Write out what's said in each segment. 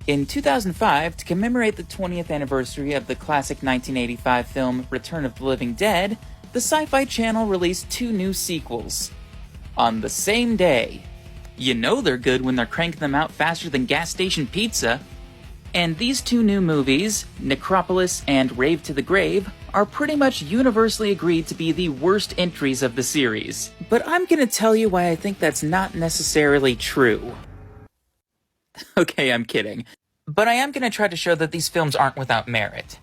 In 2005, to commemorate the 20th anniversary of the classic 1985 film Return of the Living Dead, the Sci-Fi Channel released 2 new sequels. On the same day. You know they're good when they're cranking them out faster than gas station pizza. And these 2 new movies, Necropolis and Rave to the Grave, are pretty much universally agreed to be the worst entries of the series. But I'm gonna tell you why I think that's not necessarily true. Okay, I'm kidding. But I am going to try to show that these films aren't without merit.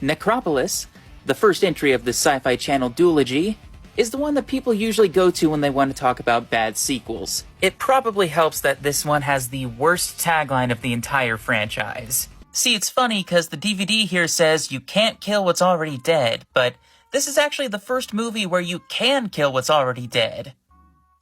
Necropolis, the first entry of the Sci-Fi Channel duology, is the one that people usually go to when they want to talk about bad sequels. It probably helps that this one has the worst tagline of the entire franchise. See, it's funny because the DVD here says you can't kill what's already dead, but this is actually the first movie where you can kill what's already dead.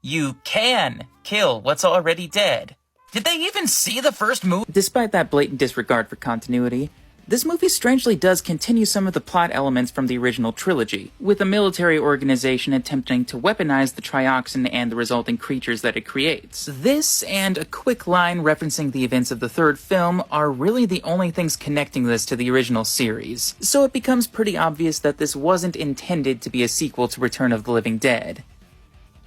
You can kill what's already dead. Did they even see the first movie? Despite that blatant disregard for continuity, this movie strangely does continue some of the plot elements from the original trilogy, with a military organization attempting to weaponize the trioxin and the resulting creatures that it creates. This, and a quick line referencing the events of the third film, are really the only things connecting this to the original series, so it becomes pretty obvious that this wasn't intended to be a sequel to Return of the Living Dead.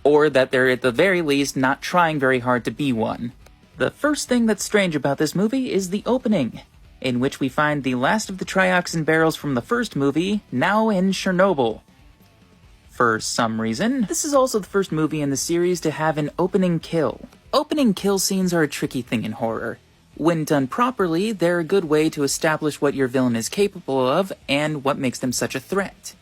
Or that they're at the very least not trying very hard to be one. The first thing that's strange about this movie is the opening, in which we find the last of the trioxin barrels from the first movie now in Chernobyl. For some reason, this is also the first movie in the series to have an opening kill. Opening kill scenes are a tricky thing in horror. When done properly, they're a good way to establish what your villain is capable of and what makes them such a threat.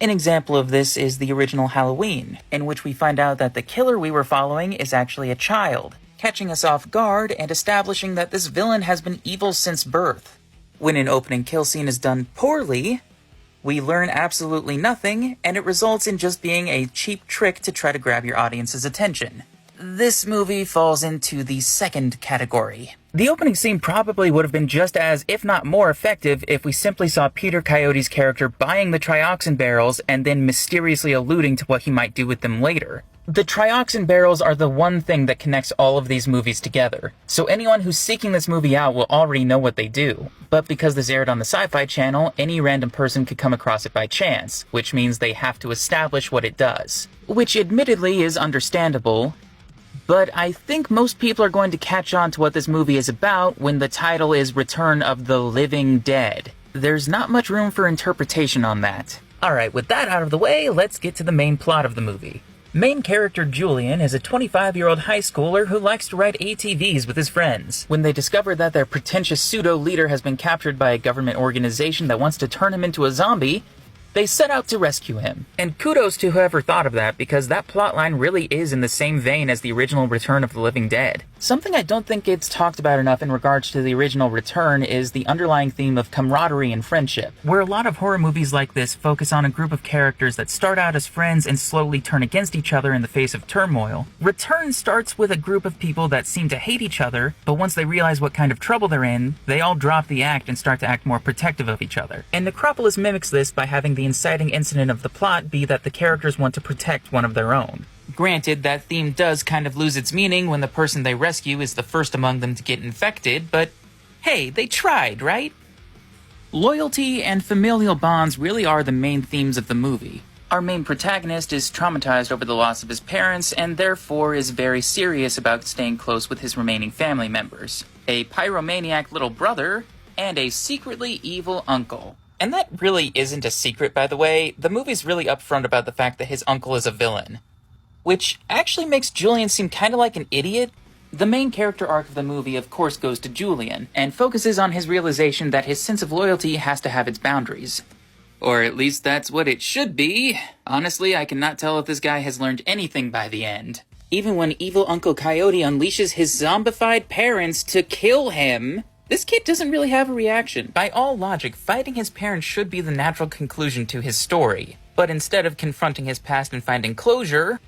An example of this is the original Halloween, in which we find out that the killer we were following is actually a child, catching us off guard and establishing that this villain has been evil since birth. When an opening kill scene is done poorly, we learn absolutely nothing, and it results in just being a cheap trick to try to grab your audience's attention. This movie falls into the second category. The opening scene probably would have been just as, if not more effective, if we simply saw Peter Coyote's character buying the trioxin barrels and then mysteriously alluding to what he might do with them later. The trioxin barrels are the one thing that connects all of these movies together, so anyone who's seeking this movie out will already know what they do. But because this aired on the Sci-Fi Channel, any random person could come across it by chance, which means they have to establish what it does. Which admittedly is understandable, but I think most people are going to catch on to what this movie is about when the title is Return of the Living Dead. There's not much room for interpretation on that. Alright, with that out of the way, let's get to the main plot of the movie. Main character Julian is a 25-year-old high schooler who likes to ride ATVs with his friends. When they discover that their pretentious pseudo-leader has been captured by a government organization that wants to turn him into a zombie, they set out to rescue him. And kudos to whoever thought of that, because that plotline really is in the same vein as the original Return of the Living Dead. Something I don't think gets talked about enough in regards to the original Return is the underlying theme of camaraderie and friendship, where a lot of horror movies like this focus on a group of characters that start out as friends and slowly turn against each other in the face of turmoil. Return starts with a group of people that seem to hate each other, but once they realize what kind of trouble they're in, they all drop the act and start to act more protective of each other. And Necropolis mimics this by having the inciting incident of the plot be that the characters want to protect one of their own. Granted, that theme does kind of lose its meaning when the person they rescue is the first among them to get infected, but hey, they tried, right? Loyalty and familial bonds really are the main themes of the movie. Our main protagonist is traumatized over the loss of his parents and therefore is very serious about staying close with his remaining family members. A pyromaniac little brother and a secretly evil uncle. And that really isn't a secret, by the way. The movie's really upfront about the fact that his uncle is a villain. Which actually makes Julian seem kind of like an idiot. The main character arc of the movie, of course, goes to Julian, and focuses on his realization that his sense of loyalty has to have its boundaries. Or at least that's what it should be. Honestly, I cannot tell if this guy has learned anything by the end. Even when evil Uncle Coyote unleashes his zombified parents to kill him, this kid doesn't really have a reaction. By all logic, fighting his parents should be the natural conclusion to his story. But instead of confronting his past and finding closure,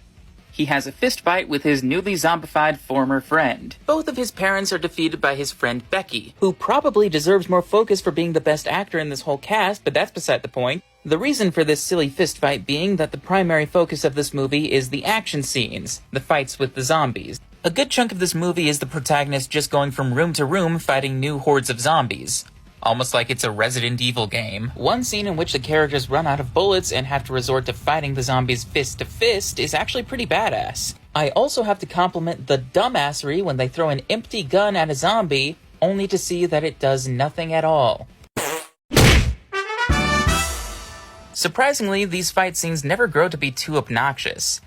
he has a fistfight with his newly zombified former friend. Both of his parents are defeated by his friend Becky, who probably deserves more focus for being the best actor in this whole cast, but that's beside the point. The reason for this silly fistfight being that the primary focus of this movie is the action scenes, the fights with the zombies. A good chunk of this movie is the protagonist just going from room to room fighting new hordes of zombies. Almost like it's a Resident Evil game. One scene in which the characters run out of bullets and have to resort to fighting the zombies fist to fist is actually pretty badass. I also have to compliment the dumbassery when they throw an empty gun at a zombie, only to see that it does nothing at all. Surprisingly, these fight scenes never grow to be too obnoxious.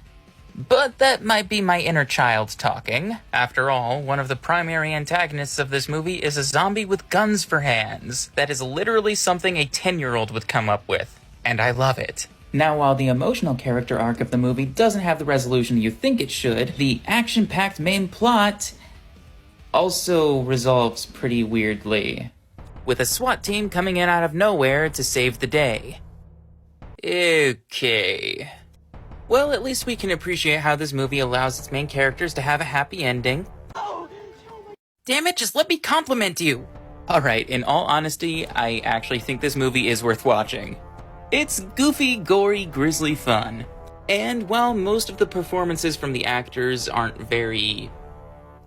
But that might be my inner child talking. After all, one of the primary antagonists of this movie is a zombie with guns for hands. That is literally something a 10-year-old would come up with. And I love it. Now, while the emotional character arc of the movie doesn't have the resolution you think it should, the action-packed main plot also resolves pretty weirdly, with a SWAT team coming in out of nowhere to save the day. Okay. Well, at least we can appreciate how this movie allows its main characters to have a happy ending. Damn it, just let me compliment you! Alright, in all honesty, I actually think this movie is worth watching. It's goofy, gory, grisly fun. And while most of the performances from the actors aren't very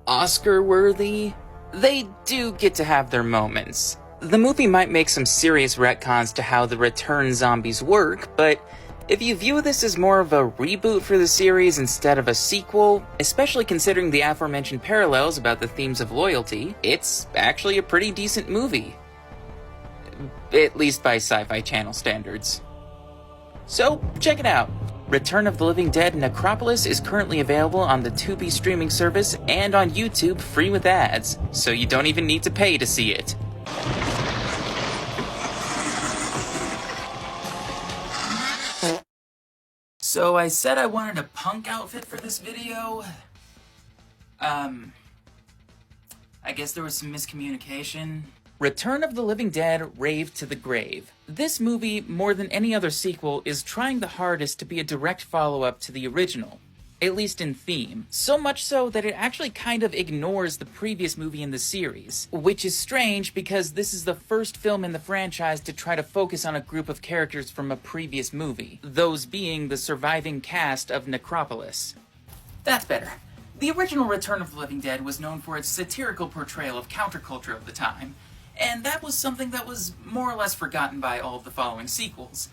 Oscar-worthy, they do get to have their moments. The movie might make some serious retcons to how the return zombies work, but if you view this as more of a reboot for the series instead of a sequel, especially considering the aforementioned parallels about the themes of loyalty, it's actually a pretty decent movie. At least by Sci-Fi Channel standards. So, check it out. Return of the Living Dead Necropolis is currently available on the Tubi streaming service and on YouTube free with ads, so you don't even need to pay to see it. So I said I wanted a punk outfit for this video. I guess there was some miscommunication. Return of the Living Dead, Rave to the Grave. This movie, more than any other sequel, is trying the hardest to be a direct follow-up to the original. At least in theme. So much so that it actually kind of ignores the previous movie in the series. Which is strange because this is the first film in the franchise to try to focus on a group of characters from a previous movie. Those being the surviving cast of Necropolis. That's better. The original Return of the Living Dead was known for its satirical portrayal of counterculture of the time, and that was something that was more or less forgotten by all of the following sequels.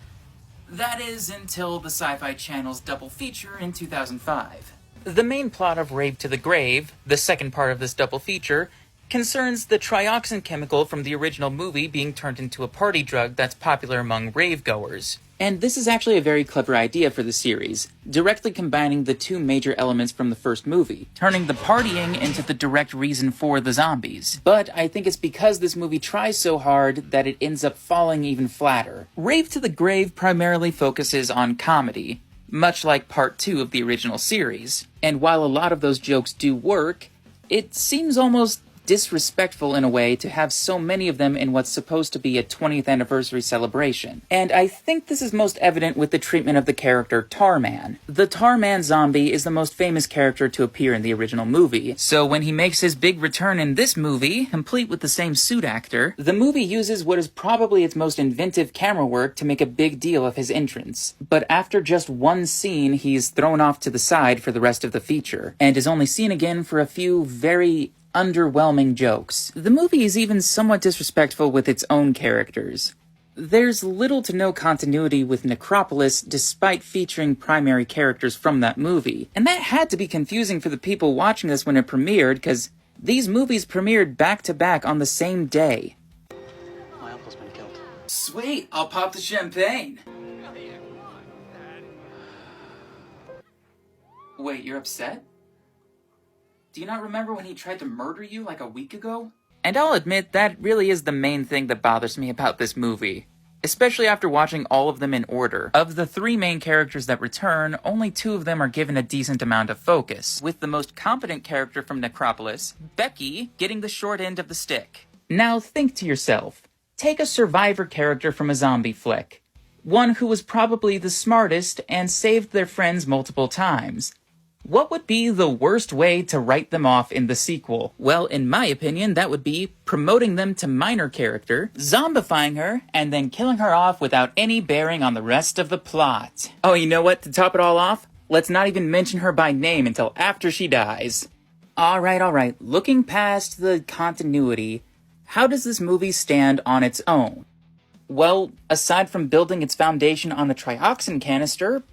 That is, until the Sci-Fi Channel's double feature in 2005. The main plot of Rave to the Grave, the second part of this double feature, concerns the trioxin chemical from the original movie being turned into a party drug that's popular among rave-goers. And this is actually a very clever idea for the series, directly combining the two major elements from the first movie, turning the partying into the direct reason for the zombies. But I think it's because this movie tries so hard that it ends up falling even flatter. Rave to the Grave primarily focuses on comedy, much like part 2 of the original series. And while a lot of those jokes do work, it seems almost disrespectful in a way to have so many of them in what's supposed to be a 20th anniversary celebration. And I think this is most evident with the treatment of the character Tarman. The Tarman zombie is the most famous character to appear in the original movie, so when he makes his big return in this movie, complete with the same suit actor, the movie uses what is probably its most inventive camera work to make a big deal of his entrance. But after just one scene, he's thrown off to the side for the rest of the feature, and is only seen again for a few very underwhelming jokes. The movie is even somewhat disrespectful with its own characters. There's little to no continuity with Necropolis despite featuring primary characters from that movie. And that had to be confusing for the people watching this when it premiered, because these movies premiered back to back on the same day. My uncle's been killed. Sweet, I'll pop the champagne. Wait, you're upset? Do you not remember when he tried to murder you like a week ago? And I'll admit, that really is the main thing that bothers me about this movie. Especially after watching all of them in order. Of the 3 main characters that return, only 2 of them are given a decent amount of focus, with the most competent character from Necropolis, Becky, getting the short end of the stick. Now think to yourself, take a survivor character from a zombie flick. One who was probably the smartest and saved their friends multiple times. What would be the worst way to write them off in the sequel? Well, in my opinion, that would be promoting them to minor character, zombifying her, and then killing her off without any bearing on the rest of the plot. Oh, you know what? To top it all off, let's not even mention her by name until after she dies. Alright. Looking past the continuity, how does this movie stand on its own? Well, aside from building its foundation on the trioxin canister,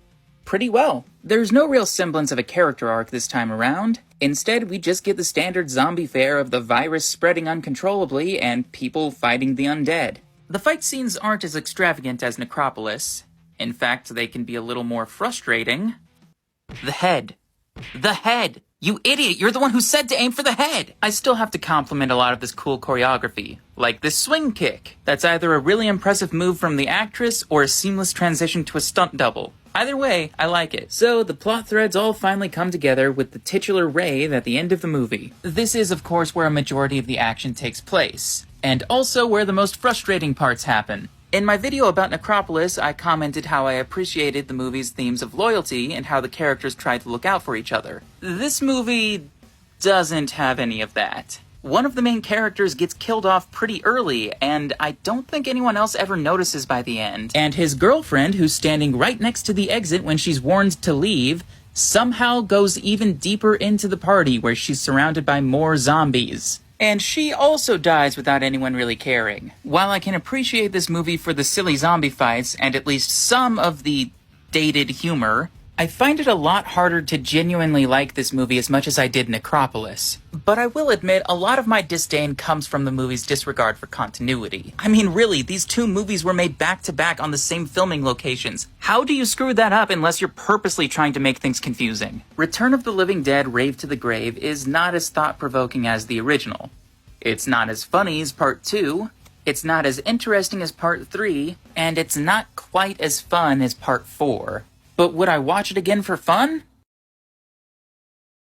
pretty well. There's no real semblance of a character arc this time around. Instead, we just get the standard zombie fare of the virus spreading uncontrollably and people fighting the undead. The fight scenes aren't as extravagant as Necropolis. In fact, they can be a little more frustrating. The head. The head! You idiot, you're the one who said to aim for the head! I still have to compliment a lot of this cool choreography, like this swing kick. That's either a really impressive move from the actress or a seamless transition to a stunt double. Either way, I like it. So, the plot threads all finally come together with the titular Rave at the end of the movie. This is, of course, where a majority of the action takes place, and also where the most frustrating parts happen. In my video about Necropolis, I commented how I appreciated the movie's themes of loyalty and how the characters tried to look out for each other. This movie doesn't have any of that. One of the main characters gets killed off pretty early, and I don't think anyone else ever notices by the end. And his girlfriend, who's standing right next to the exit when she's warned to leave, somehow goes even deeper into the party where she's surrounded by more zombies. And she also dies without anyone really caring. While I can appreciate this movie for the silly zombie fights and at least some of the dated humor, I find it a lot harder to genuinely like this movie as much as I did Necropolis. But I will admit, a lot of my disdain comes from the movie's disregard for continuity. I mean, really, these two movies were made back-to-back on the same filming locations. How do you screw that up unless you're purposely trying to make things confusing? Return of the Living Dead: Rave to the Grave is not as thought-provoking as the original. It's not as funny as Part 2, it's not as interesting as Part 3, and it's not quite as fun as Part 4. But would I watch it again for fun?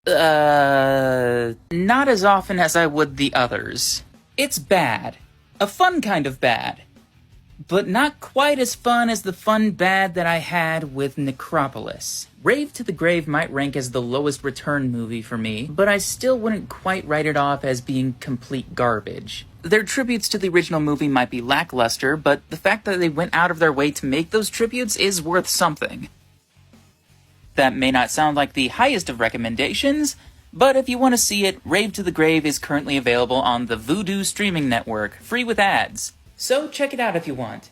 Not as often as I would the others. It's bad. A fun kind of bad. But not quite as fun as the fun bad that I had with Necropolis. Rave to the Grave might rank as the lowest return movie for me, but I still wouldn't quite write it off as being complete garbage. Their tributes to the original movie might be lackluster, but the fact that they went out of their way to make those tributes is worth something. That may not sound like the highest of recommendations, but if you want to see it, Rave to the Grave is currently available on the Vudu streaming network, free with ads. So check it out if you want.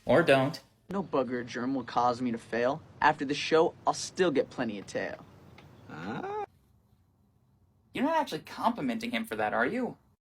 Or don't. No bug or germ will cause me to fail. After the show, I'll still get plenty of tail. You're not actually complimenting him for that, are you?